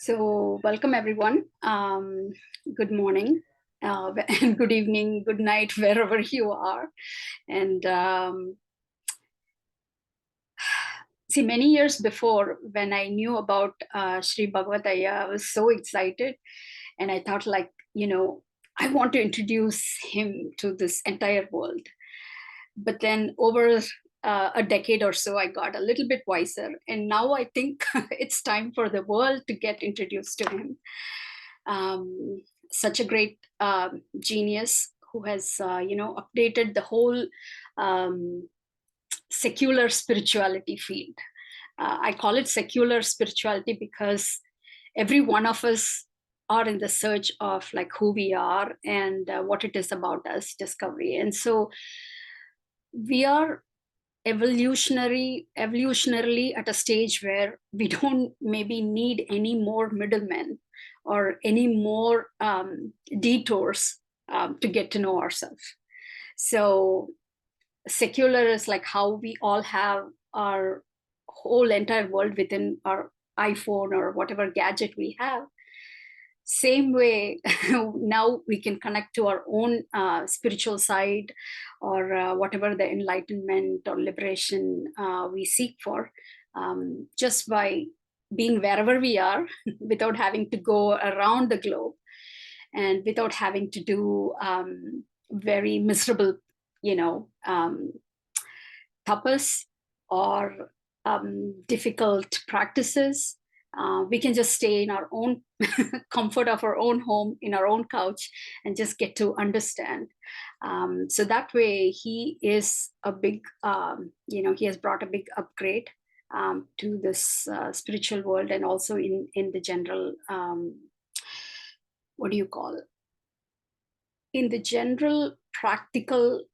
So, welcome everyone. Good morning, and good evening, good night, wherever you are. And see, many years before, when I knew about Sri Bagavath Ayya, I was so excited, and I thought, I want to introduce him to this entire world. But then, over a decade or so, I got a little bit wiser, and now I think it's time for the world to get introduced to him. Such a great genius who has updated the whole um, secular spirituality field. I call it secular spirituality because every one of us are in the search of like who we are and what it is about us, discovery. And so we are evolutionarily at a stage where we don't maybe need any more middlemen or any more detours to get to know ourselves. So secular is like how we all have our whole entire world within our iPhone or whatever gadget we have. Same way, now we can connect to our own spiritual side or whatever the enlightenment or liberation we seek for, just by being wherever we are without having to go around the globe and without having to do very miserable, you know, tapas or difficult practices. We can just stay in our own comfort of our own home, in our own couch, and just get to understand. So that way, he is a big, he has brought a big upgrade to this spiritual world, and also in the general, what do you call it? In the general practical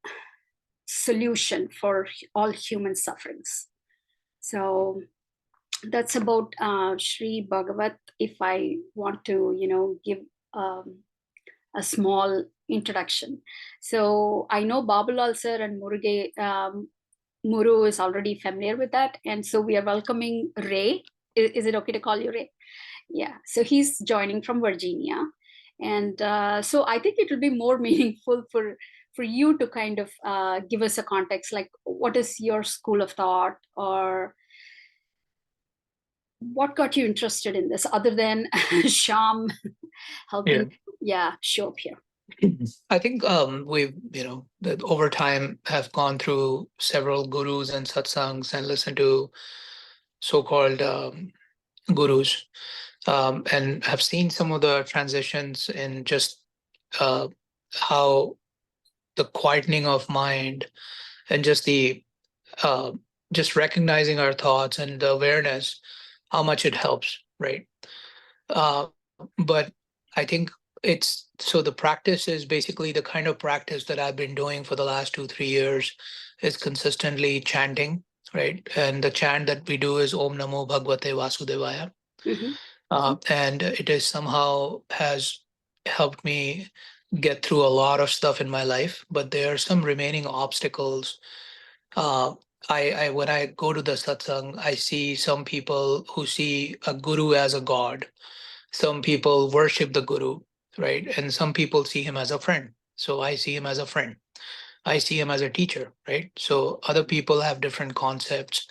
solution for all human sufferings. So that's about Sri Bhagavat. If I want to, give a small introduction. So I know Babulal sir and Muru is already familiar with that. And so we are welcoming Ray. Is it okay to call you Ray? Yeah. So he's joining from Virginia. And so I think it will be more meaningful for you to kind of give us a context, like what is your school of thought, or what got you interested in this other than Sham helping show up here? I think we've, that over time have gone through several gurus and satsangs and listened to so-called gurus, and have seen some of the transitions in just how the quietening of mind and just the just recognizing our thoughts and the awareness, how much it helps, right? Uh, but I think it's so the practice is basically the kind of practice that I've been doing for the last 2-3 years is consistently chanting, right? And the chant that we do is Om Namo Bhagavate Vasudevaya. And it is somehow has helped me get through a lot of stuff in my life, but there are some remaining obstacles. I when I go to the satsang, I see some people who see a guru as a god. Some people worship the guru, right? And some people see him as a friend. So I see him as a friend. I see him as a teacher, right? So other people have different concepts.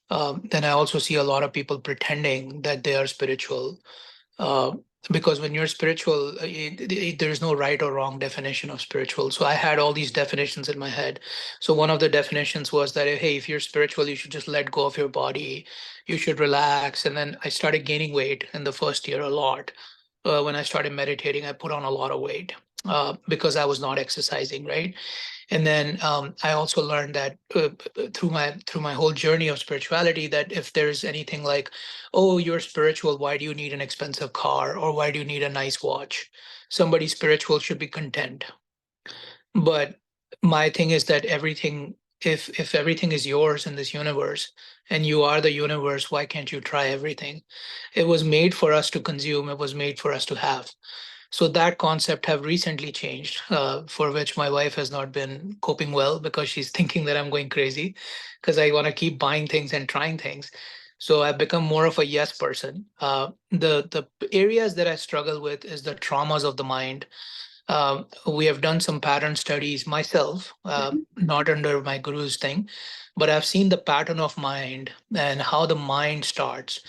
Then I also see a lot of people pretending that they are spiritual. Uh, because when you're spiritual, there's no right or wrong definition of spiritual. So I had all these definitions in my head. So one of the definitions was that, hey, if you're spiritual, you should just let go of your body, you should relax. And then I started gaining weight in the first year a lot. When I started meditating, I put on a lot of weight because I was not exercising, right? And then I also learned that through my whole journey of spirituality, that if there's anything like, oh, you're spiritual, why do you need an expensive car, or why do you need a nice watch? Somebody spiritual should be content. But my thing is that everything, if everything is yours in this universe and you are the universe, why can't you try everything? It was made for us to consume. It was made for us to have. So that concept have recently changed, for which my wife has not been coping well because she's thinking that I'm going crazy because I want to keep buying things and trying things. So I've become more of a yes person. The areas that I struggle with is the traumas of the mind. We have done some pattern studies myself, Mhm. not under my guru's thing, but I've seen the pattern of mind and how the mind starts.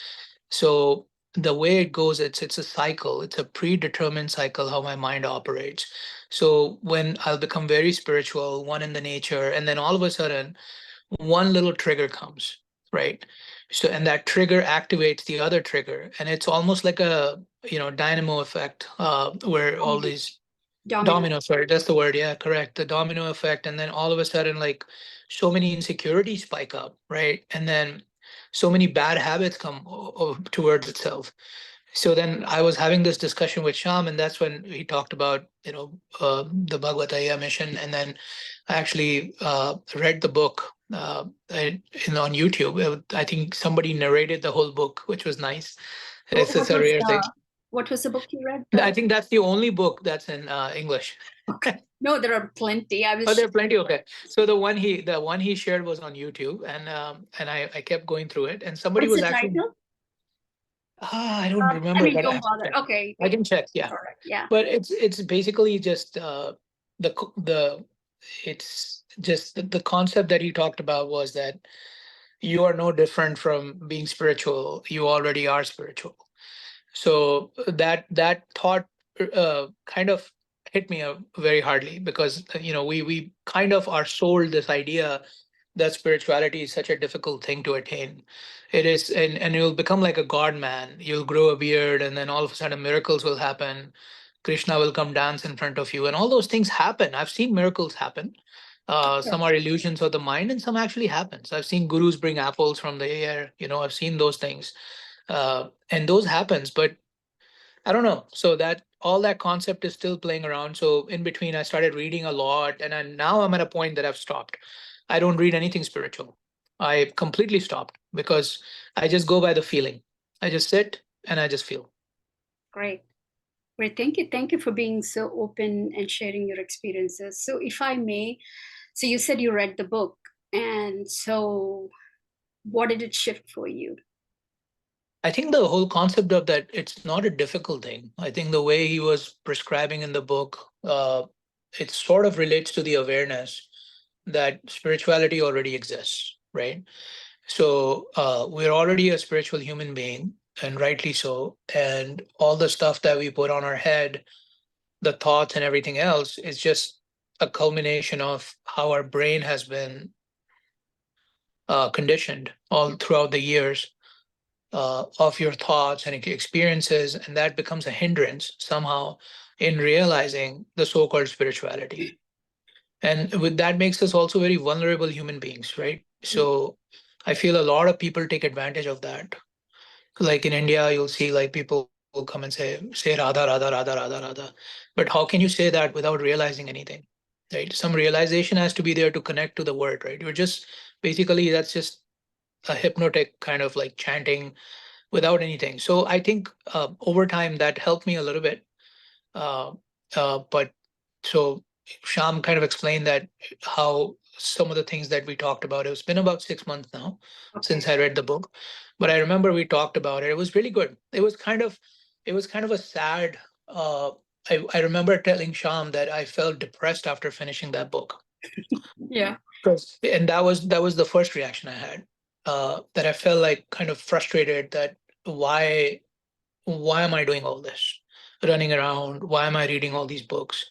So the way it goes, it's a cycle. It's a predetermined cycle how my mind operates. So when I'll become very spiritual, one in the nature, and then all of a sudden one little trigger comes, right? So and that trigger activates the other trigger, and it's almost like a dynamo effect, where all Domino. these Domino. domino effect, that's the word, yeah, correct, the domino effect, and then all of a sudden, like, so many insecurities spike up, right? And then so many bad habits come towards itself. So then I was having this discussion with Sham, and that's when he talked about, the Bhagavad Ayya mission. And then I actually read the book on YouTube. I think somebody narrated the whole book, which was nice. It's a rare thing. What was the book you read? I think that's the only book that's in English. Okay. No, there are plenty. I Oh, was. there are plenty. Okay, so the one he shared was on YouTube, and I kept going through it, and somebody What's was the actually, title? I don't I remember, mean, but don't bother. Okay, I can check. Yeah, all right. Yeah. but it's basically just the it's just the concept that he talked about was that you are no different from being spiritual. You already are spiritual. So that thought kind of hit me very hardly, because we kind of are sold this idea that spirituality is such a difficult thing to attain. It is, and you'll become like a god man. You'll grow a beard, and then all of a sudden miracles will happen. Krishna will come dance in front of you, and all those things happen. I've seen miracles happen. Some are illusions of the mind, and some actually happens. I've seen gurus bring apples from the air. I've seen those things, and those happens. But I don't know. So that all that concept is still playing around. So in between, I started reading a lot, and now I'm at a point that I've stopped. I don't read anything spiritual. I completely stopped because I just go by the feeling. I just sit and I just feel. Great. Great. Thank you. Thank you for being so open and sharing your experiences. So, if I may, so you said you read the book, and so what did it shift for you? I think the whole concept of that, it's not a difficult thing. I think the way he was prescribing in the book, it sort of relates to the awareness that spirituality already exists, right? So we're already a spiritual human being, and rightly so. And all the stuff that we put on our head, the thoughts and everything else, is just a culmination of how our brain has been conditioned all throughout the years of your thoughts and experiences, and that becomes a hindrance somehow in realizing the so-called spirituality. And with that makes us also very vulnerable human beings, right? So I feel a lot of people take advantage of that. Like in India, you'll see like people will come and say Radha, Radha, Radha, Radha, Radha. But how can you say that without realizing anything? Right? Some realization has to be there to connect to the word, right? You're just basically that's just a hypnotic kind of like chanting without anything. So I think over time that helped me a little bit. Uh, but so Sham kind of explained that how some of the things that we talked about. It's been about 6 months now Okay. since I read the book, but I remember we talked about it. It was really good. It was kind of a sad. I remember telling Sham that I felt depressed after finishing that book. Yeah. And that was the first reaction I had. That I felt like kind of frustrated that why why am I doing all this? Running around, why am I reading all these books?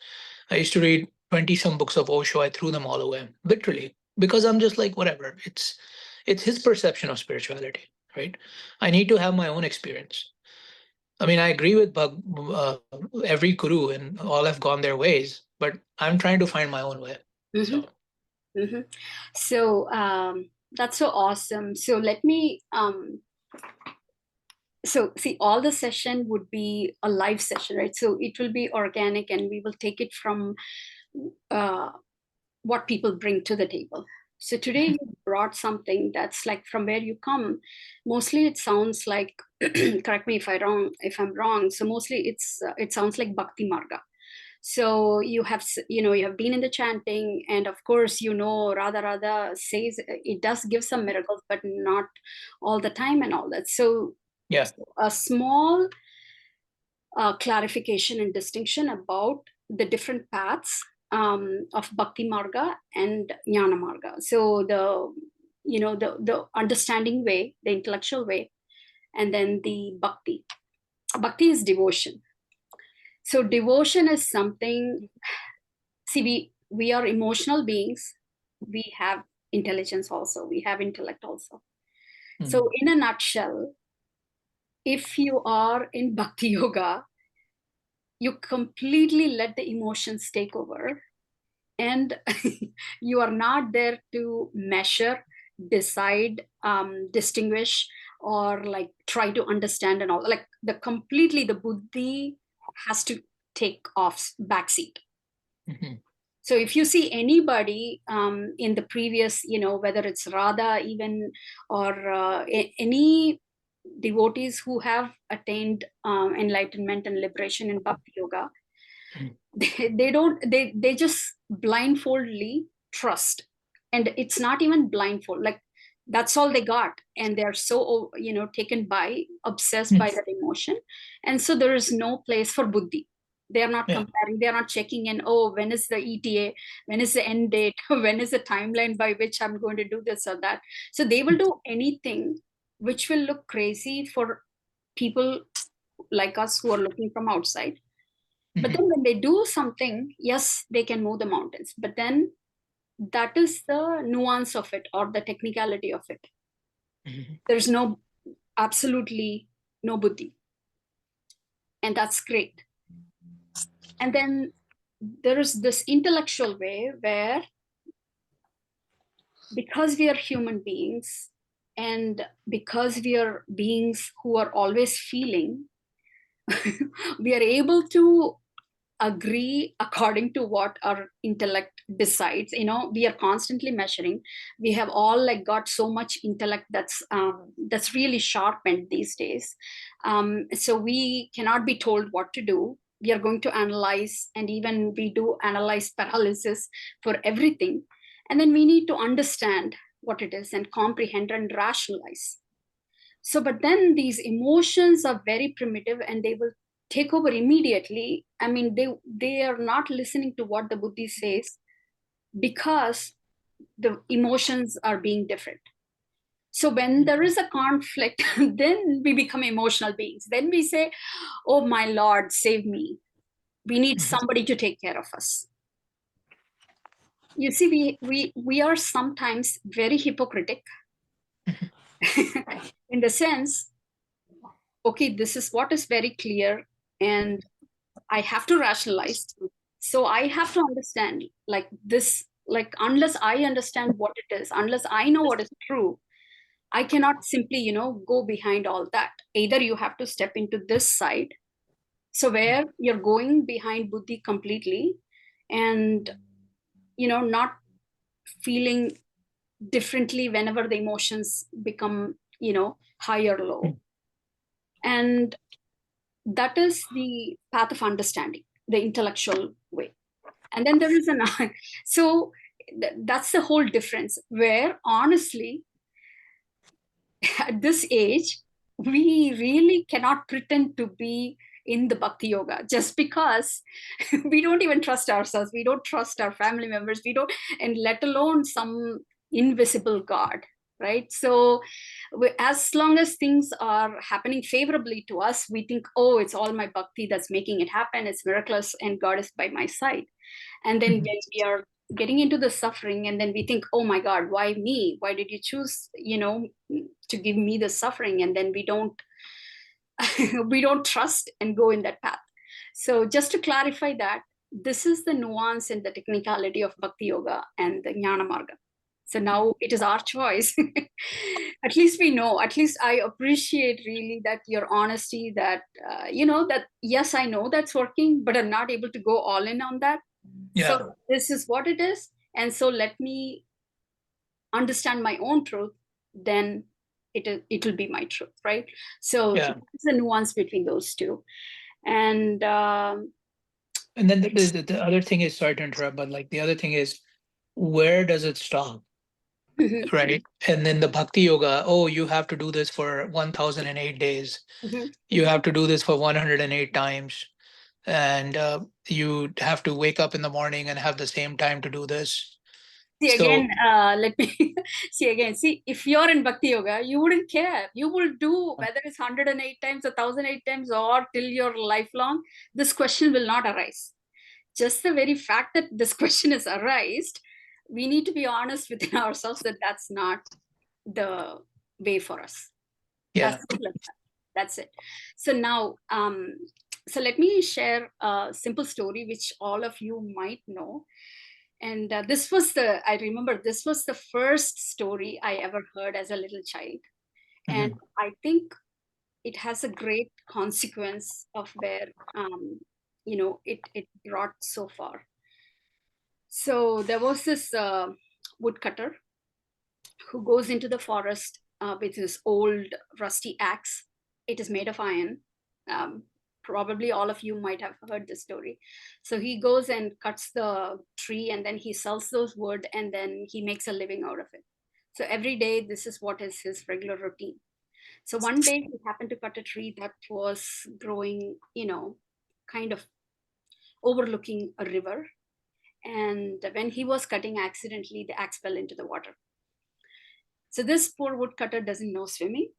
I used to read 20 some books of Osho. I threw them all away, literally, because I'm just like, whatever. It's his perception of spirituality, right? I need to have my own experience. I mean, I agree with every guru and all have gone their ways, but I'm trying to find my own way. Mm-hmm. So Mm-hmm. So that's so awesome. So let me so see, all the session would be a live session, right? So it will be organic, and we will take it from uh, what people bring to the table. So today you brought something that's like from where you come. Mostly it sounds like correct me if I'm wrong. So mostly it sounds like bhakti marga. So you have you have been in the chanting, and of course Radha Radha says it does give some miracles, but not all the time and all that. So Yeah. a small clarification and distinction about the different paths of Bhakti Marga and Jnana Marga. So the understanding way, the intellectual way, and then the Bhakti. Bhakti is devotion. So devotion is something. See, we are emotional beings. We have intelligence also. We have intellect also. So in a nutshell, if you are in Bhakti Yoga, you completely let the emotions take over, and you are not there to measure, decide, distinguish, or like try to understand and all. Like the buddhi has to take off backseat. Mhm. So if you see anybody in the previous, whether it's Radha even, or any devotees who have attained enlightenment and liberation in Bhakti Yoga, Mhm. they just blindfoldly trust. And it's not even blindfold, like that's all they got, and they're so taken by, obsessed by that emotion. And so there is no place for buddhi. They are not Yeah. comparing, they are not checking in, oh, when is the ETA, when is the end date, when is the timeline by which I'm going to do this or that. So they will do anything which will look crazy for people like us who are looking from outside. But Mhm. then when they do something, yes, they can move the mountains. But then that is the nuance of it, or the technicality of it. Mhm. There's absolutely no buddhi. And that's great. And then there is this intellectual way where, because we are human beings, and because we are beings who are always feeling, we are able to agree according to what our intellect decides. We are constantly measuring. We have all like got so much intellect that's really sharpened these days. So we cannot be told what to do. We are going to analyze, and even we do analyze paralysis for everything. And then we need to understand what it is and comprehend and rationalize. So, but then these emotions are very primitive, and they will take over immediately. I mean, they are not listening to what the buddhi says, because the emotions are being different. So when there is a conflict, then we become emotional beings. Then we say, oh my Lord, save me. We need Mhm. somebody to take care of us. You see, we are sometimes very hypocritic in the sense, okay, this is what is very clear, and I have to rationalize. So I have to understand, like this, like unless I understand what it is, unless I know what is true, I cannot simply, go behind all that. Either you have to step into this side, so where you're going behind buddhi completely, and not feeling differently whenever the emotions become, high or low. And that is the path of understanding, the intellectual way. And then there is an so that's the whole difference, where honestly, at this age, we really cannot pretend to be in the bhakti yoga, just because we don't even trust ourselves, we don't trust our family members, we don't, and let alone some invisible god, right? So as long as things are happening favorably to us, we think, oh, it's all my bhakti that's making it happen, it's miraculous, and God is by my side. And then Mhm. when we are getting into the suffering, and then we think, oh my God, why me, why did you choose, to give me the suffering? And then we don't we don't trust and go in that path. So just to clarify that, this is the nuance and the technicality of bhakti yoga and the jnana marga. So now it is our choice. At least we know, at least I appreciate really that your honesty, that that yes, I know that's working, but I'm not able to go all in on that. So Yeah. this is what it is, and so let me understand my own truth, then it will be my truth, right? So Yeah. there's a nuance between those two. And And then the other thing is, sorry to interrupt, but like the other thing is, where does it stop? Mhm, Right. And then the bhakti yoga, oh, you have to do this for 1008 days. mhm. You have to do this for 108 times. And you have to wake up in the morning and have the same time to do this. See again, So, let me see again. See, if you're in Bhakti Yoga, you wouldn't care. You will do whether it's 108 times, 1008 times, or till your lifelong. This question will not arise. Just the very fact that this question is arised, we need to be honest within ourselves that that's not the way for us. yeah. As simple as that. That's it. So now, so let me share a simple story which all of you might know. And I remember this was the first story I ever heard as a little child. And Mhm. I think it has a great consequence of where, it brought so far. So there was this woodcutter who goes into the forest with his old rusty axe. It is made of iron. Um, Probably all of you might have heard this story. So he goes and cuts the tree and then he sells those wood and then he makes a living out of it. So every day, this is what is his regular routine. So one day he happened to cut a tree that was growing, kind of overlooking a river. And when he was cutting, accidentally, the axe fell into the water. So this poor woodcutter doesn't know swimming,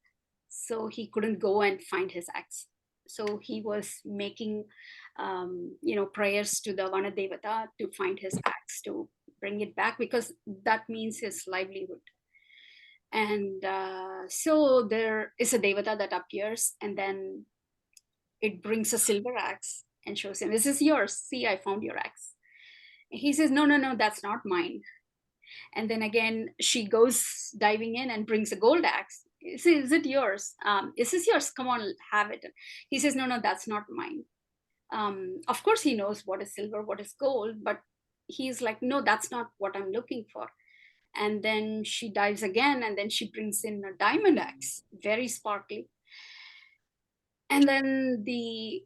so he couldn't go and find his axe. So he was making, prayers to the Vanadevata to find his axe to bring it back because that means his livelihood. And so there is a devata that appears, and then it brings a silver axe and shows him, "This is yours. See, I found your axe." He says, "No, no, no, that's not mine." And then again she goes diving in and brings a gold axe. Is it yours? Is this yours? Come on, have it. He says, "No, no, that's not mine." Of course he knows what is silver, what is gold, but he's like, "No, that's not what I'm looking for." And then she dives again and then she brings in a diamond axe, very sparkly. And then the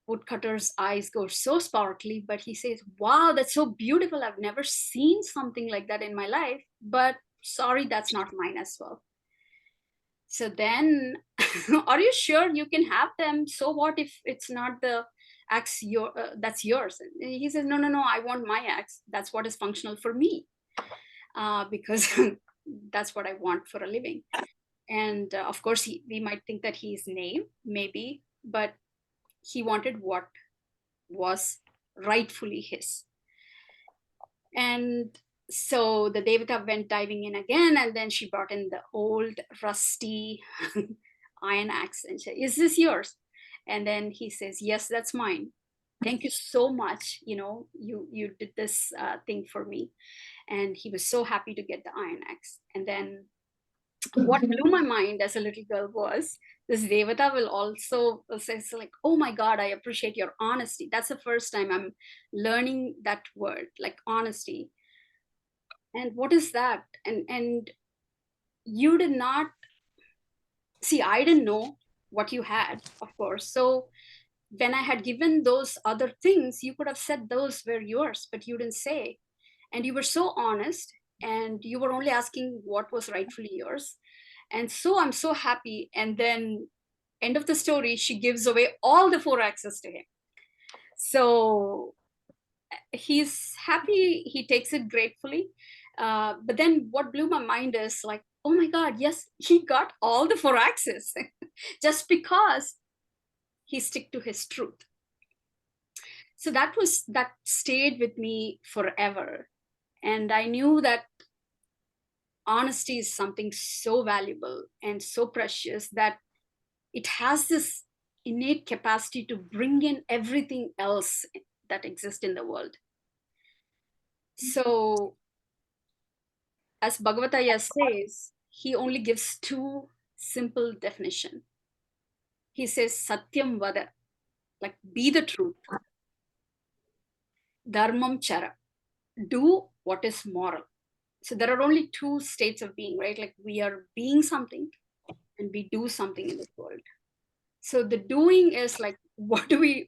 woodcutter's eyes go so sparkly, but he says, "Wow, that's so beautiful. I've never seen something like that in my life. But sorry, that's not mine as well." So then, "Are you sure you can have them? So what if it's not the axe that's yours?" And he says, "No, no, no, I want my axe. That's what is functional for me, because that's what I want for a living." And of course, we might think that he's naive, maybe, but he wanted what was rightfully his. And so the Devata went diving in again, and then she brought in the old rusty iron axe and said, "Is this yours?" And then he says, "Yes, that's mine. Thank you so much. You did this thing for me." And he was so happy to get the iron axe. And then what blew my mind as a little girl was this devata will also say, so like, "Oh my god, I appreciate your honesty." That's the first time I'm learning that word, like honesty. And what is that? And you did not see, I didn't know what you had, of course. So when I had given those other things, you could have said those were yours, but you didn't say. And you were so honest, and you were only asking what was rightfully yours. And so I'm so happy. And then end of the story, she gives away all the four axes to him. So he's happy, he takes it gratefully. But then what blew my mind is like, oh my god, yes, he got all the four axes just because he stick to his truth. So that stayed with me forever. And I knew that honesty is something so valuable and so precious that it has this innate capacity to bring in everything else that exists in the world. So, as Bhagavataya says, he only gives two simple definition. He says, "Satyam vada," like be the truth. "Dharmam chara," do what is moral. So there are only two states of being, right? Like we are being something and we do something in this world. So the doing is like, what do we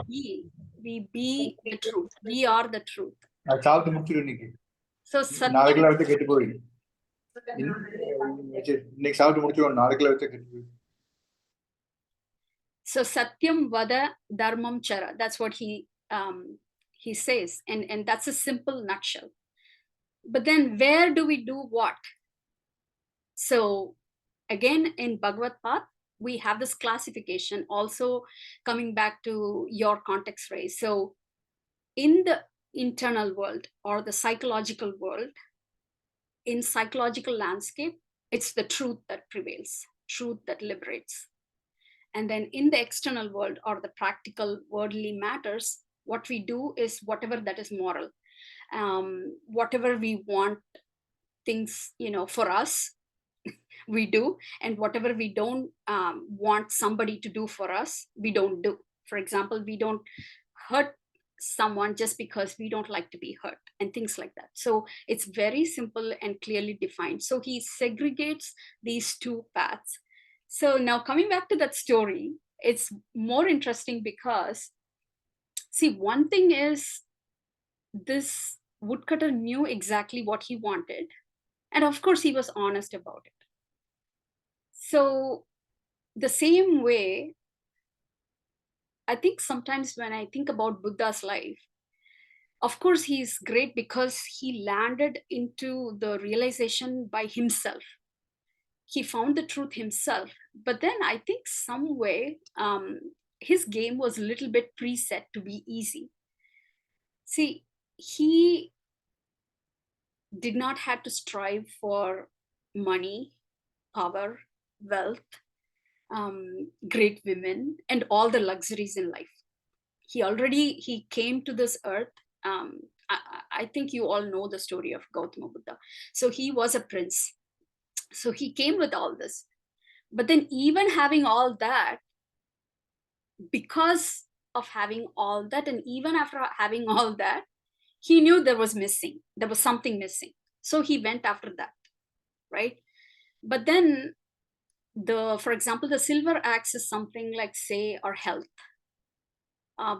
be? We be the truth. We are the truth. చాలు ముఖ్యుడు నీకు So నా దగ్గర Satyam, అయితే గట్టిపోయి నీకు సాగు ముఖ్యుడు నా దగ్గర అయితే గట్టిపోయి so Satyam Vada Dharmam Chara. That's what he says, and that's a simple nutshell. But then where do we do what? So again, in Bhagavad Path, we have this classification, also coming back to your context phrase. So in the internal world or the psychological world, in psychological landscape, it's the truth that prevails, truth that liberates. And then in the external world or the practical worldly matters, what we do is whatever that is moral, whatever we want things, for us, we do, and whatever we don't want somebody to do for us, we don't do. For example, we don't hurt someone just because we don't like to be hurt, and things like that. So it's very simple and clearly defined. So he segregates these two paths. So now coming back to that story, it's more interesting because, see, one thing is, this woodcutter knew exactly what he wanted, and of course he was honest about it. So the same way, I think sometimes when I think about Buddha's life, of course he's great because he landed into the realization by himself. He found the truth himself. But then I think some way, his game was a little bit preset to be easy. See, he did not have to strive for money, power, wealth, great women, and all the luxuries in life. He came to this earth. I think you all know the story of Gautama Buddha. So he was a prince. So he came with all this. But then even having all that, because of having all that, and even after having all that, he knew there was something missing. So he went after that, right? But then, for example, the silver axe is something like, say, our health,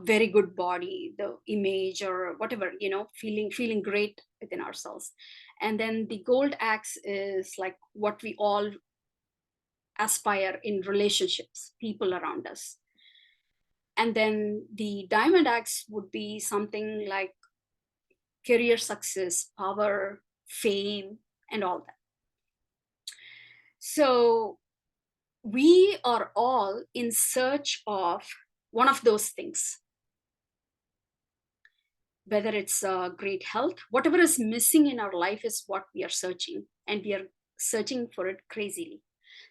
very good body, the image, or whatever, feeling great within ourselves. And then the gold axe is like what we all aspire in relationships, people around us. And then the diamond axe would be something like career success, power, fame, and all that. So we are all in search of one of those things. Whether it's great health, whatever is missing in our life is what we are searching, and we are searching for it crazily.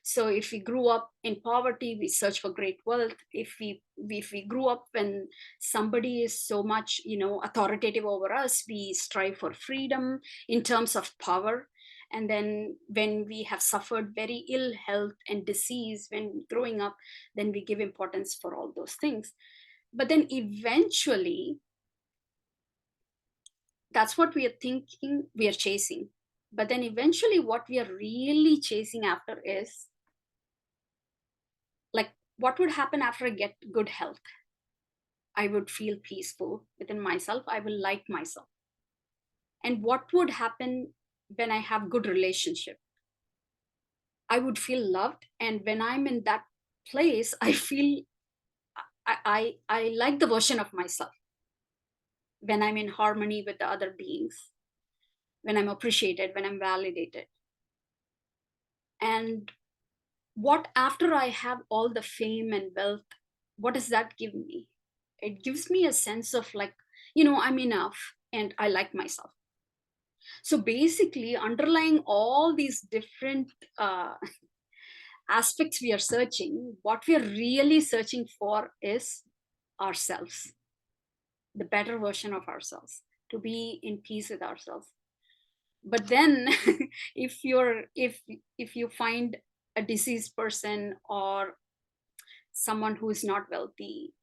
So if we grew up in poverty, we search for great wealth. If we grew up when somebody is so much, authoritative over us, we strive for freedom in terms of power. And then when we have suffered very ill health and disease when growing up, then we give importance for all those things. But then eventually, that's what we are thinking we are chasing. But then eventually what we are really chasing after is, like, what would happen after I get good health? I would feel peaceful within myself. I will like myself. And what would happen when I have good relationship? I would feel loved. And when I'm in that place, I feel I like the version of myself. When I'm in harmony with the other beings, when I'm appreciated, when I'm validated. And what after I have all the fame and wealth, what does that give me? It gives me a sense of like, I'm enough and I like myself. So basically, underlying all these different aspects we are searching, what we are really searching for is ourselves, the better version of ourselves, to be in peace with ourselves. But then if you find a diseased person, or someone who is not wealthy,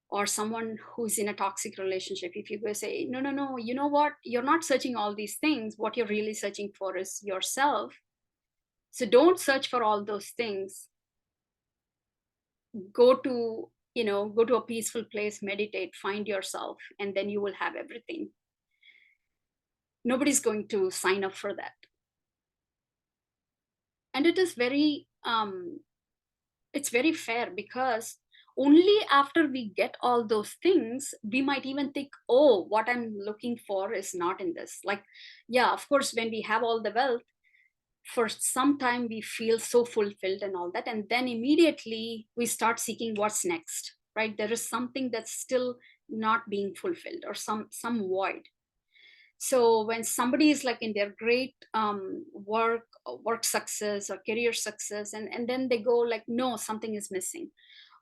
or someone who's in a toxic relationship, if you go say, no, you know what, you're not searching all these things, what you're really searching for is yourself, so don't search for all those things, go to go to a peaceful place, meditate, find yourself, and then you will have everything. Nobody's going to sign up for that. And it is it's very fair, because only after we get all those things, we might even think, oh, what I'm looking for is not in this. Like, yeah, of course, when we have all the wealth, for some time we feel so fulfilled and all that, and then immediately we start seeking what's next, right? There is something that's still not being fulfilled, or some void. So when somebody is like in their great work success or career success, and then they go like, no, something is missing.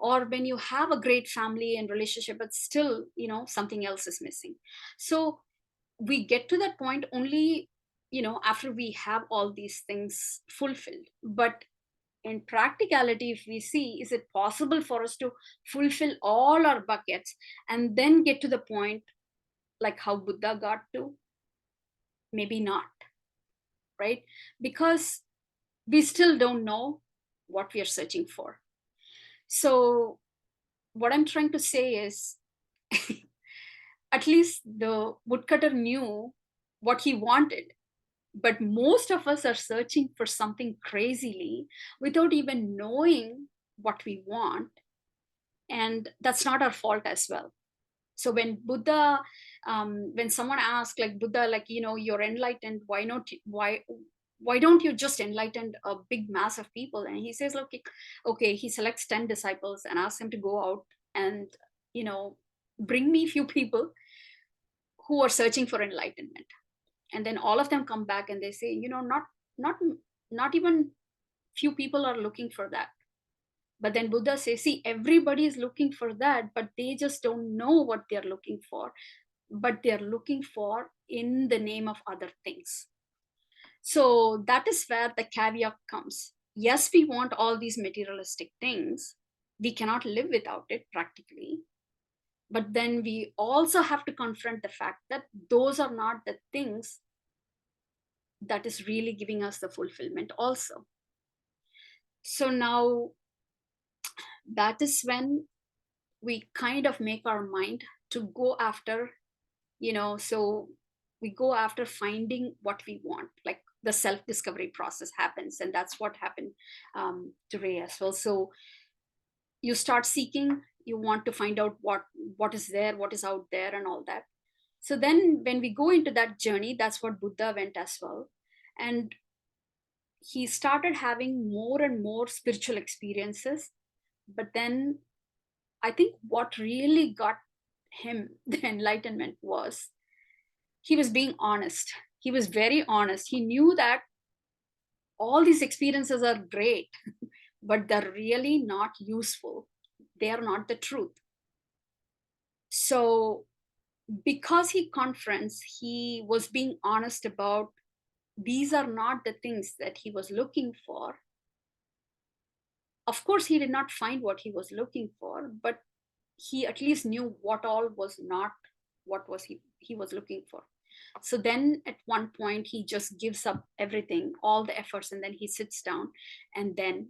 Or when you have a great family and relationship, but still something else is missing. So we get to that point only after we have all these things fulfilled. But in practicality, if we see, is it possible for us to fulfill all our buckets and then get to the point like how Buddha got to? Maybe not, right? Because we still don't know what we are searching for. So what I'm trying to say is, at least the woodcutter knew what he wanted. But most of us are searching for something crazily without even knowing what we want. And that's not our fault as well. So when Buddha, when someone asks like Buddha, like, you're enlightened, why don't you just enlighten a big mass of people? And he says, okay, he selects 10 disciples and asks them to go out and, bring me few people who are searching for enlightenment. And then all of them come back and they say, not even few people are looking for that. But then Buddha says, see, everybody is looking for that, but they just don't know what they're looking for, but they're looking for in the name of other things. So that is where the caveat comes. Yes, we want all these materialistic things. We cannot live without it practically. But then we also have to confront the fact that those are not the things that is really giving us the fulfillment also. So now that is when we kind of make our mind to go after, so we go after finding what we want, like the self-discovery process happens. And that's what happened to Ray as well. So you start seeking, you want to find out what is there, what is out there, and all that. So then when we go into that journey, that's what Buddha went as well. And he started having more and more spiritual experiences. But then I think what really got him the enlightenment was he was being honest. He was very honest. He knew that all these experiences are great, but they're really not useful. They are not the truth. So because he confronts, he was being honest about these are not the things that he was looking for. Of course, he did not find what he was looking for, but he at least knew what all was not what was he was looking for. So then at one point, he just gives up everything, all the efforts, and then he sits down, and then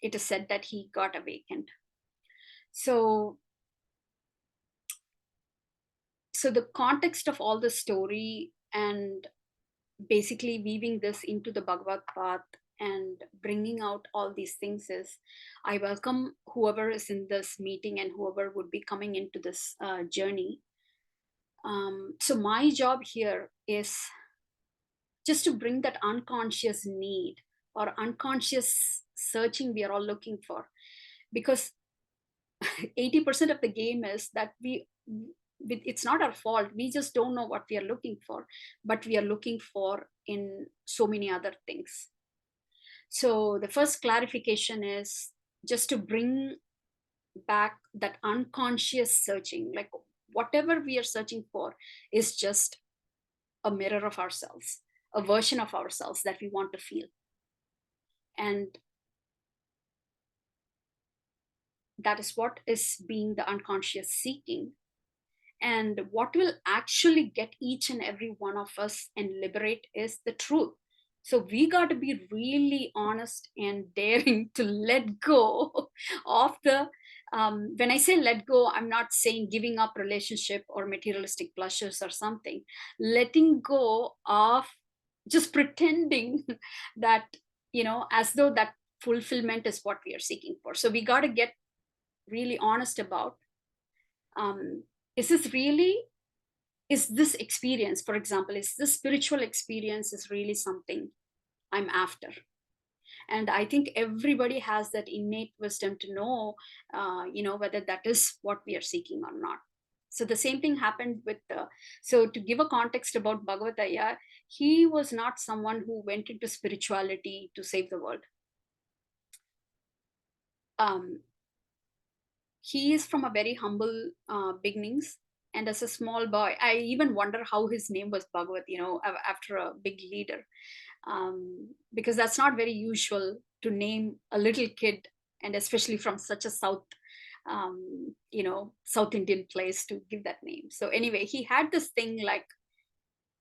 it is said that he got awakened. So the context of all the story and basically weaving this into the Bhagavad path and bringing out all these things is, I welcome whoever is in this meeting and whoever would be coming into this journey. So my job here is just to bring that unconscious need or unconscious searching we are all looking for, because 80% of the game is that it's not our fault. We just don't know what we are looking for, but we are looking for in so many other things. So the first clarification is just to bring back that unconscious searching, like whatever we are searching for is just a mirror of ourselves, a version of ourselves that we want to feel. And that is what is being the unconscious seeking. And what will actually get each and every one of us and liberate is the truth. So we got to be really honest and daring to let go of the When I say let go, I'm not saying giving up relationship or materialistic pleasures or something. Letting go of just pretending that, as though that fulfillment is what we are seeking for. So we got to get really honest about, is this experience, for example, is this spiritual experience is really something I'm after? And I think everybody has that innate wisdom to know, whether that is what we are seeking or not. So the same thing happened with so to give a context about Bhagavath Ayya, he was not someone who went into spirituality to save the world. He is from a very humble beginnings. And as a small boy, I even wonder how his name was Bhagavath, after a big leader. Because that's not very usual to name a little kid, and especially from such a South Indian place, to give that name. So anyway, he had this thing, like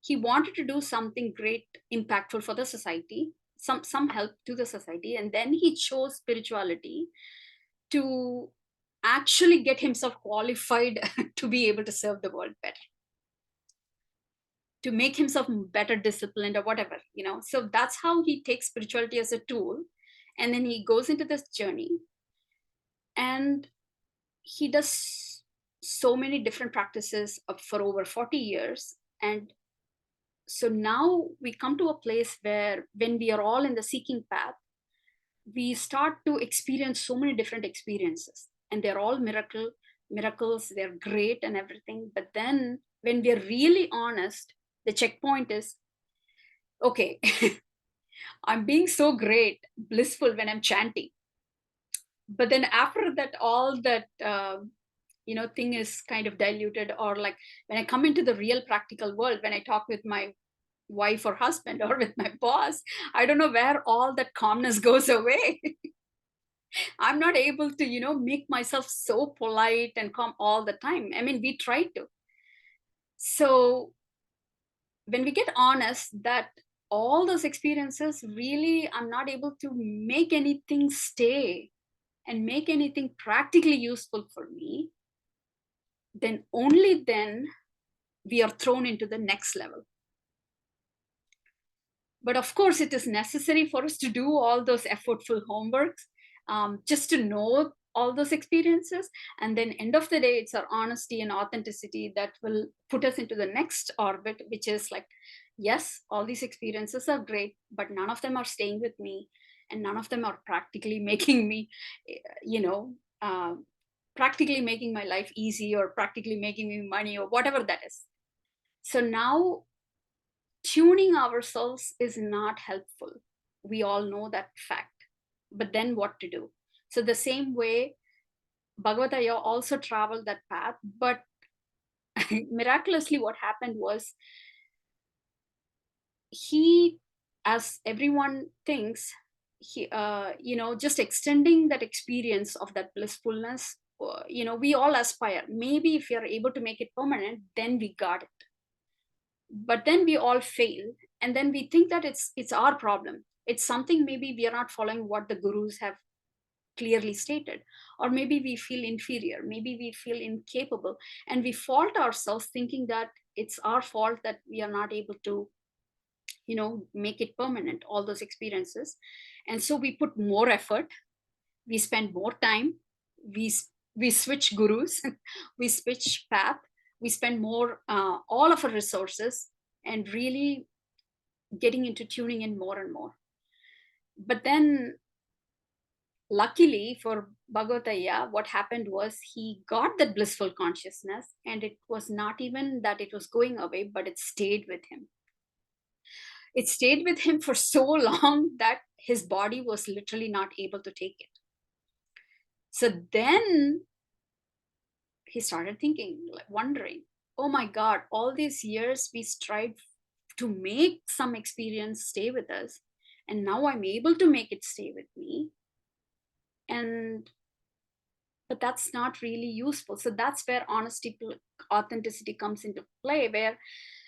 he wanted to do something great, impactful for the society, some help to the society, and then he chose spirituality to actually get himself qualified to be able to serve the world better, to make himself better disciplined or whatever. So that's how he takes spirituality as a tool, and then he goes into this journey, and he does so many different practices for over 40 years. And so now we come to a place where, when we are all in the seeking path, we start to experience so many different experiences, and they're all miracles, they're great and everything. But then when we're really honest, the checkpoint is, okay, I'm being so great, blissful when I'm chanting. But then after that, all that, thing is kind of diluted. Or like when I come into the real practical world, when I talk with my wife or husband or with my boss, I don't know where all that calmness goes away. I'm not able to, make myself so polite and calm all the time. I mean, we try to. So when we get honest that all those experiences, really, I'm not able to make anything stay and make anything practically useful for me, then only then we are thrown into the next level. But of course, it is necessary for us to do all those effortful homeworks, just to know all those experiences. And then end of the day, it's our honesty and authenticity that will put us into the next orbit, which is like, yes, all these experiences are great, but none of them are staying with me, and none of them are practically making me, practically making my life easy, or practically making me money, or whatever that is. So now tuning ourselves is not helpful. We all know that fact. But then what to do? So the same way, Bhagavad Ayya also traveled that path, but miraculously what happened was, he, as everyone thinks, he, just extending that experience of that blissfulness, we all aspire. Maybe if we are able to make it permanent, then we got it. But then we all fail, and then we think that it's our problem. It's something, maybe we are not following what the gurus have clearly stated, or maybe we feel inferior, maybe we feel incapable, and we fault ourselves, thinking that it's our fault that we are not able to make it permanent, all those experiences. And so we put more effort, we spend more time, we switch gurus, we switch path, we spend more, all of our resources, and really getting into tuning in more and more. But then luckily for Bhagavad Ayya, what happened was, he got that blissful consciousness, and it was not even that it was going away, but it stayed with him. It stayed with him for so long that his body was literally not able to take it. So then he started thinking, like wondering, oh my God, all these years we strived to make some experience stay with us, and now I'm able to make it stay with me. But that's not really useful. So that's where authenticity comes into play, where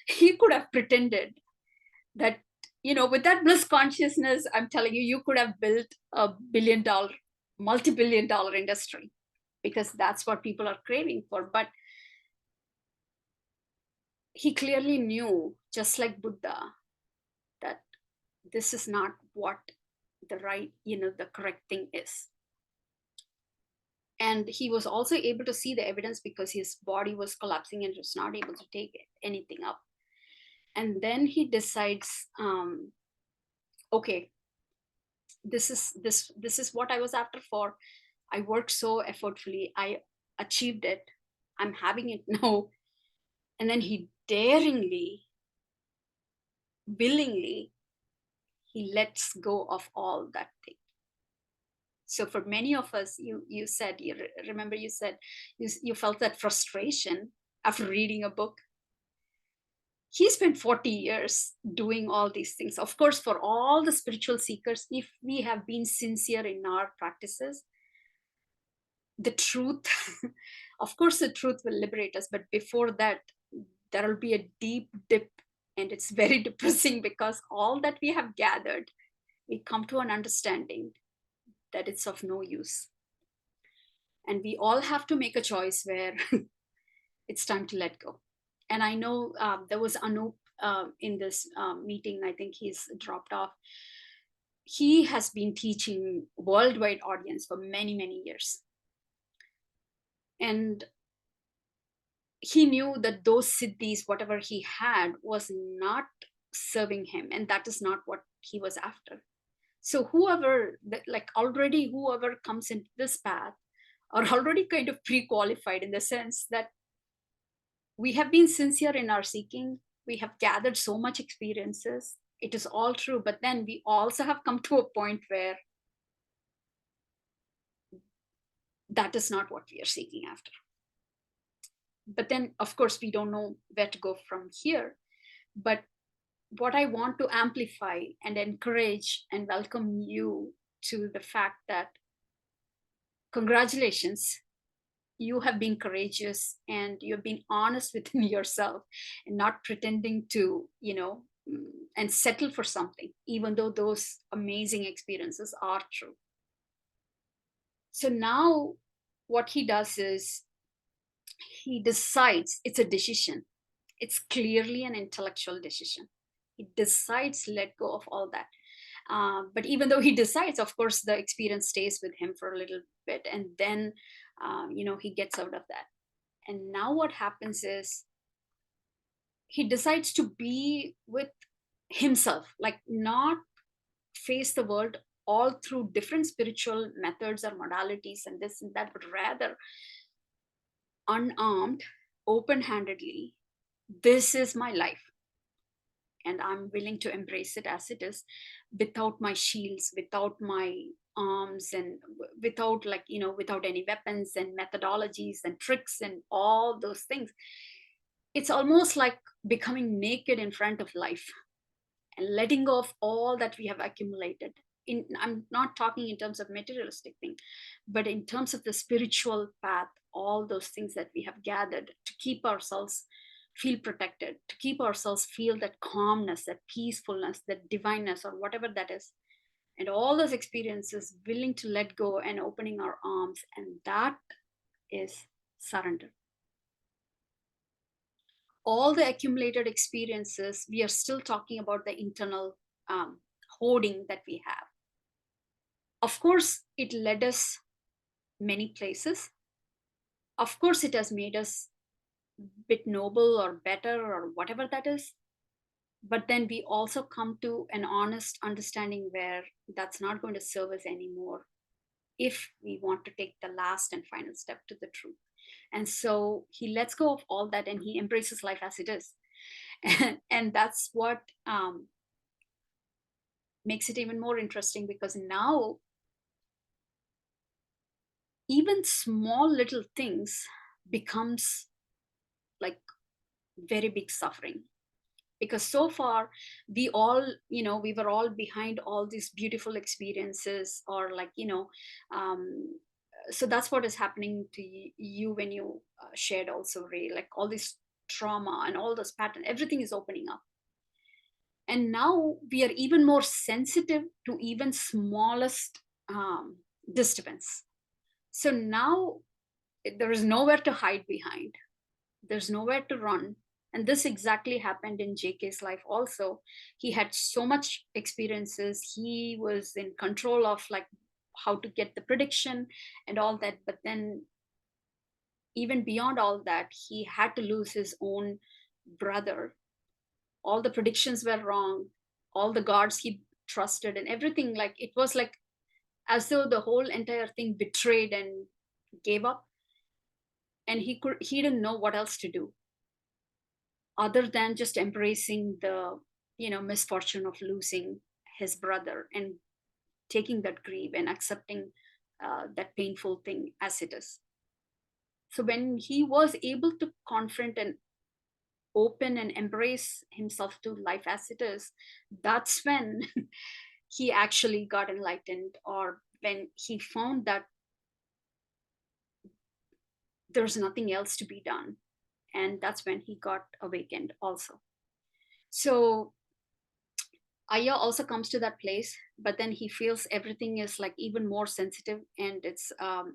he could have pretended that, with that bliss consciousness, I'm telling you, you could have built a $1 billion, multi-billion-dollar industry. because that's what people are craving for. But he clearly knew, just like Buddha, that this is not what the right, the correct thing is. And he was also able to see the evidence because his body was collapsing and was not able to take anything up. And then he decides, okay, this is what I was after for. I worked so effortfully, I achieved it, I'm having it now. And then he daringly, willingly, he lets go of all that thing. So for many of us, you said, remember you said you felt that frustration after reading a book. He spent 40 years doing all these things. Of course, for all the spiritual seekers, if we have been sincere in our practices, the truth, of course, the truth will liberate us. But before that, there will be a deep dip, and it's very depressing, because all that we have gathered, we come to an understanding that it's of no use. And we all have to make a choice where it's time to let go. And I know there was Anup in this meeting. I think he's dropped off. He has been teaching worldwide audience for many, many years. And he knew that those siddhis, whatever he had, was not serving him. And that is not what he was after. So whoever comes into this path are already kind of pre-qualified, in the sense that we have been sincere in our seeking. We have gathered so much experiences. It is all true. But then we also have come to a point where that is not what we are seeking after. But then, of course, we don't know where to go from here. But what I want to amplify and encourage and welcome you to the fact that, congratulations, you have been courageous and you've been honest within yourself, and not pretending to, and settle for something, even though those amazing experiences are true. So now what he does is he decides, it's a decision. It's clearly an intellectual decision. He decides to let go of all that. But even though he decides, of course, the experience stays with him for a little bit, and then, he gets out of that. And now what happens is he decides to be with himself, like not face the world all through different spiritual methods or modalities and this and that, but rather unarmed, open-handedly, this is my life. And I'm willing to embrace it as it is, without my shields, without my arms, and without without any weapons and methodologies and tricks and all those things. It's almost like becoming naked in front of life and letting go of all that we have accumulated. I'm not talking in terms of materialistic thing, but in terms of the spiritual path, all those things that we have gathered to keep ourselves feel protected, to keep ourselves feel that calmness, that peacefulness, that divineness, or whatever that is. And all those experiences, willing to let go and opening our arms, and that is surrender. All the accumulated experiences, we are still talking about the internal hoarding that we have. Of course, it led us many places. Of course, it has made us a bit noble or better or whatever that is. But then we also come to an honest understanding where that's not going to serve us anymore if we want to take the last and final step to the truth. And so he lets go of all that and he embraces life as it is. And that's what makes it even more interesting, because now even small little things becomes like very big suffering. Because so far we all, we were all behind all these beautiful experiences, or so that's what is happening to you when you shared also, Ray, like all this trauma and all this pattern, everything is opening up. And now we are even more sensitive to even smallest disturbance. So now there is nowhere to hide behind. There's nowhere to run. And this exactly happened in JK's life also. He had so much experiences. He was in control of like how to get the prediction and all that. But then even beyond all that, he had to lose his own brother. All the predictions were wrong. All the gods he trusted and everything, like it was like as though the whole entire thing betrayed and gave up. And he didn't know what else to do other than just embracing the misfortune of losing his brother and taking that grief and accepting that painful thing as it is. So when he was able to confront and open and embrace himself to life as it is, that's when he actually got enlightened, or when he found that there's nothing else to be done. And that's when he got awakened also. So Ayya also comes to that place, but then he feels everything is like even more sensitive, and it's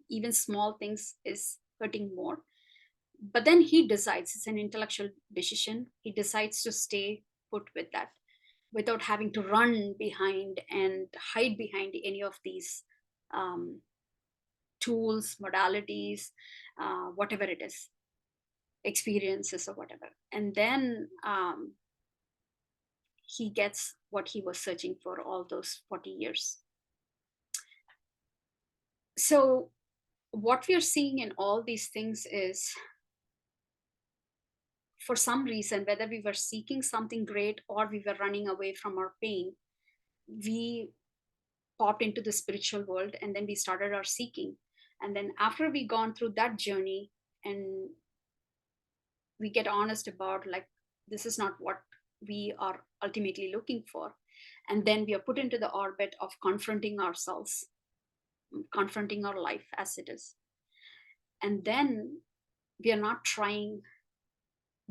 even small things is hurting more. But then he decides, it's an intellectual decision, he decides to stay put with that without having to run behind and hide behind any of these tools, modalities, whatever it is, experiences or whatever. And then he gets what he was searching for all those 40 years. So what we are seeing in all these things is, for some reason, whether we were seeking something great or we were running away from our pain, we popped into the spiritual world, and then we started our seeking. And then after we gone through that journey and we get honest about like, this is not what we are ultimately looking for, and then we are put into the orbit of confronting ourselves, confronting our life as it is. And then we are not trying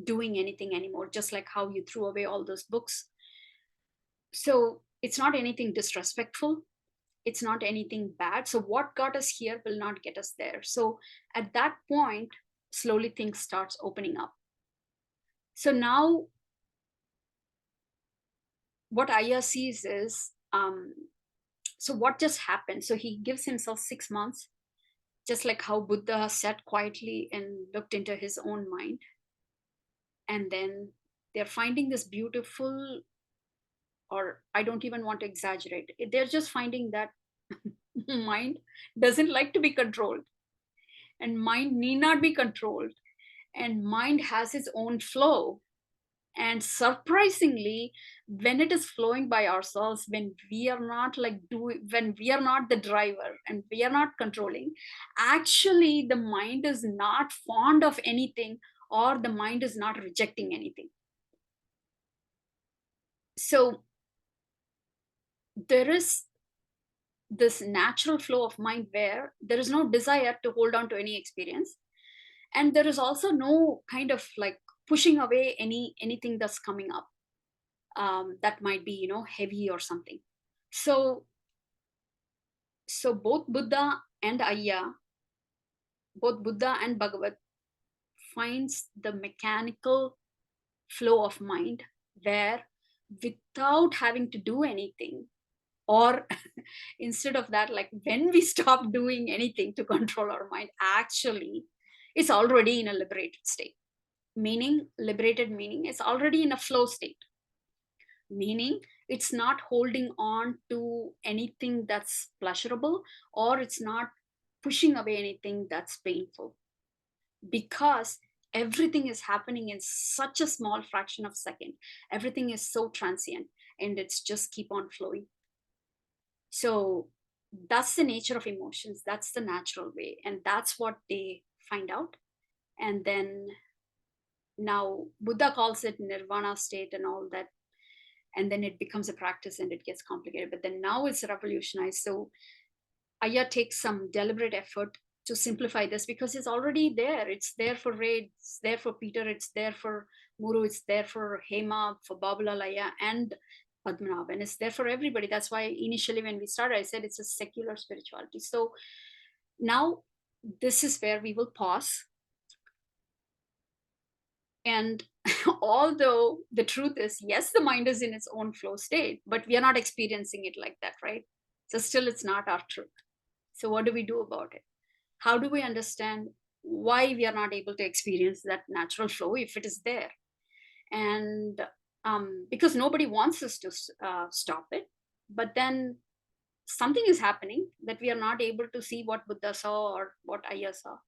doing anything anymore, just like how you threw away all those books. So it's not anything disrespectful, it's not anything bad. So what got us here will not get us there. So at that point, slowly things starts opening up. So now what Ayya sees is, so what just happened? So he gives himself 6 months, just like how Buddha sat quietly and looked into his own mind. And then they're finding this beautiful, or I don't even want to exaggerate, they're just finding that mind doesn't like to be controlled, and mind need not be controlled, and mind has its own flow. And surprisingly, when it is flowing by ourselves, when we are not like when we are not the driver and we are not controlling, actually the mind is not fond of anything, or the mind is not rejecting anything. So there is this natural flow of mind where there is no desire to hold on to any experience, and there is also no kind of like pushing away anything that's coming up, that might be heavy or something. So both Buddha and Ayya, both Buddha and Bhagavat finds the mechanical flow of mind, where without having to do anything, or instead of that, like when we stop doing anything to control our mind, actually it's already in a liberated state. Meaning, liberated meaning it's already in a flow state, meaning it's not holding on to anything that's pleasurable, or it's not pushing away anything that's painful, because everything is happening in such a small fraction of a second. Everything is so transient, and it's just keep on flowing. So that's the nature of emotions, that's the natural way, and that's what they find out. And then now Buddha calls it nirvana state and all that, and then it becomes a practice and it gets complicated, but then now it's revolutionized. So Ayya takes some deliberate effort to simplify this, because it's already there. It's there for Ray, it's there for Peter, it's there for Muru, it's there for Hema, for Babulalaya and Padmanabh, and it's there for everybody. That's why initially when we started, I said it's a secular spirituality. So now this is where we will pause. And although the truth is, yes, the mind is in its own flow state, but we are not experiencing it like that, right? So still it's not our truth. So what do we do about it? How do we understand why we are not able to experience that natural flow if it is there? And because nobody wants us to stop it, but then something is happening that we are not able to see what Buddha saw or what Ayya saw.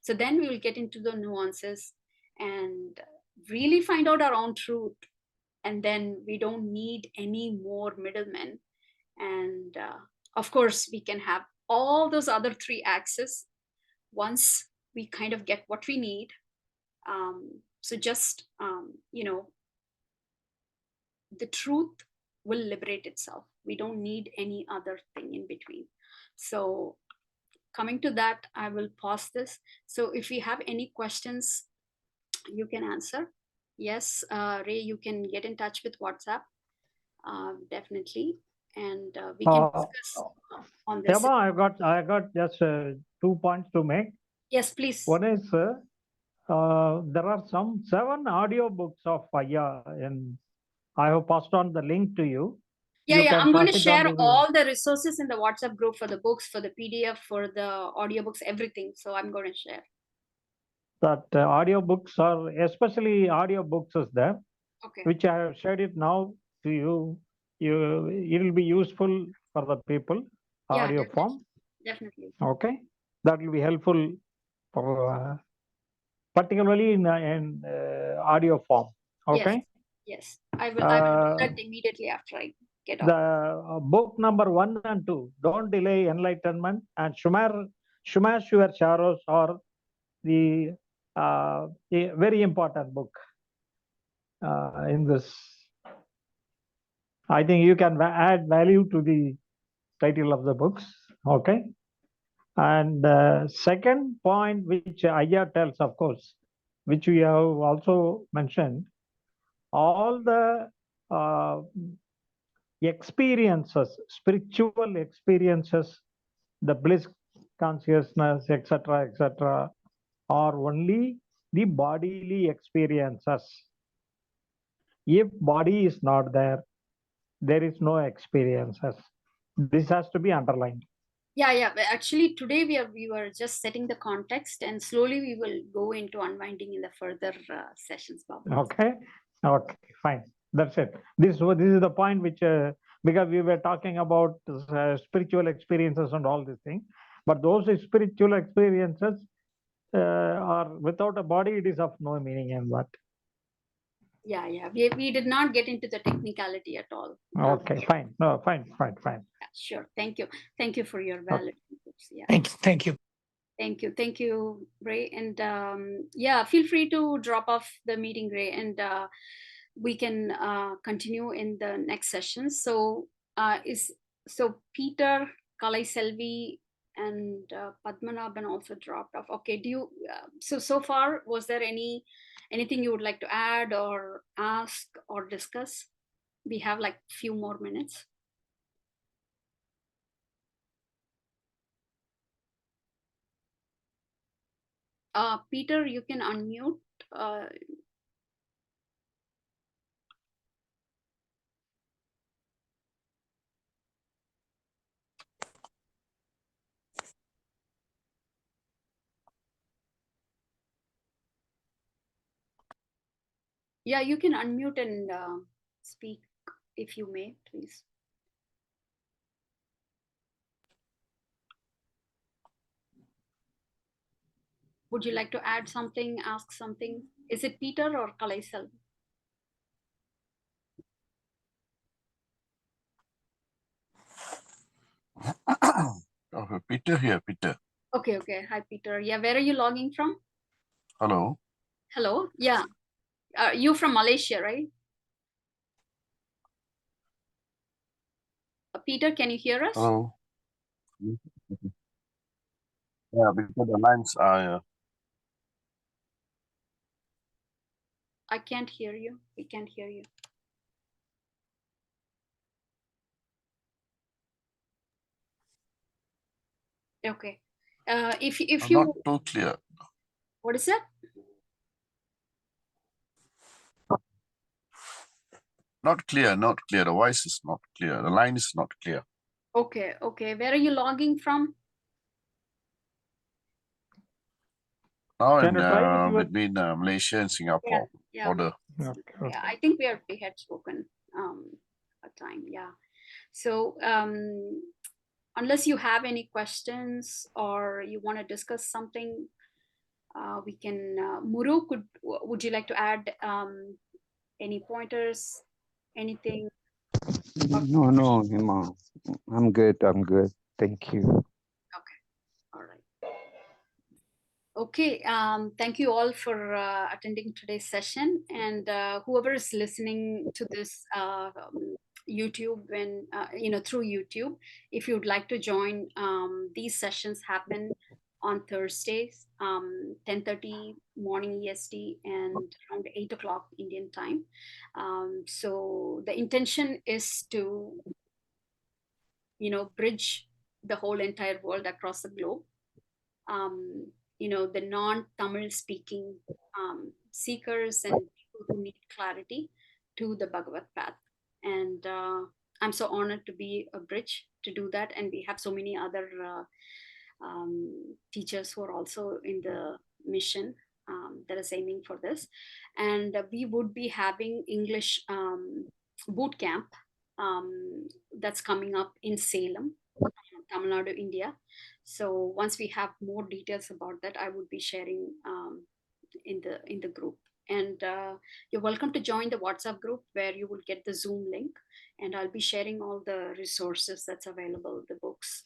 So then we will get into the nuances and really find out our own truth. And then we don't need any more middlemen. And of course, we can have all those other three axes once we kind of get what we need. So just, the truth will liberate itself. We don't need any other thing in between. So coming to that, I will pause this. So if you have any questions, you can answer. Yes, Ray, you can get in touch with WhatsApp, definitely. And we can discuss on this. Yama, I got just 2 points to make. Yes, please. One is there are some 7 audio books of Ayya, and I have passed on the link to you. Yeah, I'm going to share to all the resources in the WhatsApp group for the books, for the PDF, for the audiobooks, everything. So I'm going to share. That audio books are, especially audio books is there, Okay. which I have shared it now to you. It will be useful for the people, Yeah, audio definitely. form. Definitely. Okay, that will be helpful for particularly in audio form. Okay. Yes. I will do that immediately after I get off. The book number 1 and 2, Don't Delay Enlightenment, and Shumash Your Shadows are the very important book in this. I think you can add value to the title of the books. Okay. And second point, which Ayya tells, of course, which we have also mentioned, all the experiences, spiritual experiences, the bliss consciousness, etc., are only the bodily experiences. If body is not there, there is no experiences. This has to be underlined. Yeah. But actually, today we were just setting the context, and slowly we will go into unwinding in the further sessions, Baba. Okay, fine. That's it. This is the point which because we were talking about spiritual experiences and all these things, but those spiritual experiences are without a body. It is of no meaning in that. Yeah. We did not get into the technicality at all. Okay, fine. No, fine. Yeah, sure. Thank you for your valid inputs. Yeah. Thank you. Thank you, Ray. And yeah, feel free to drop off the meeting, Ray, and we can continue in the next session. So Peter, Kalai Selvi, and Padmanabhan also dropped off. Okay, do you? So far, was there anything you would like to add or ask or discuss? We have like few more minutes. Peter, you can unmute. Yeah, you can unmute and speak if you may, please. Would you like to add something, ask something? Is it Peter or Kalaisal? Okay, Peter here, Peter. Okay. Hi, Peter. Yeah, where are you logging from? Hello. Hello. Yeah. You from Malaysia, right? Peter, can you hear us? Hello. Yeah, because the lines are. I can't hear you. We can't hear you. Okay. If Not you, too clear. what is that? Not clear. Not clear. The voice is not clear. The line is not clear. Okay, okay. Where are you logging from? Now Can you try with your? between Malaysia and Singapore Yeah, border. Okay, yeah. okay. I think we had spoken a time. Yeah. So unless you have any questions or you want to discuss something, we can. Muru, would you like to add any pointers, anything? No, no, Hima. I'm good. I'm good. Thank you. All right. Okay, thank you all for attending today's session, and whoever is listening to this YouTube when through YouTube, if you'd like to join, these sessions happen on Thursdays, 10:30 morning EST and around 8 o'clock Indian time. So the intention is to bridge the whole entire world across the globe. The non-Tamil speaking seekers and people who need clarity to the Bhagavad path. And I'm so honored to be a bridge to do that. And we have so many other teachers who are also in the mission that is aiming for this. And we would be having English boot camp that's coming up in Salem, Tamil Nadu, India. So once we have more details about that, I would be sharing in the group. And you're welcome to join the WhatsApp group where you will get the Zoom link, and I'll be sharing all the resources that's available, the books,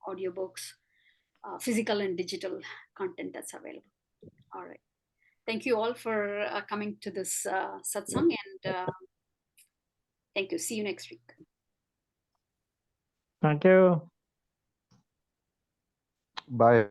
audiobooks, physical and digital content that's available. All right. Thank you all for coming to this satsang, and thank you. See you next week. Thank you. Bye.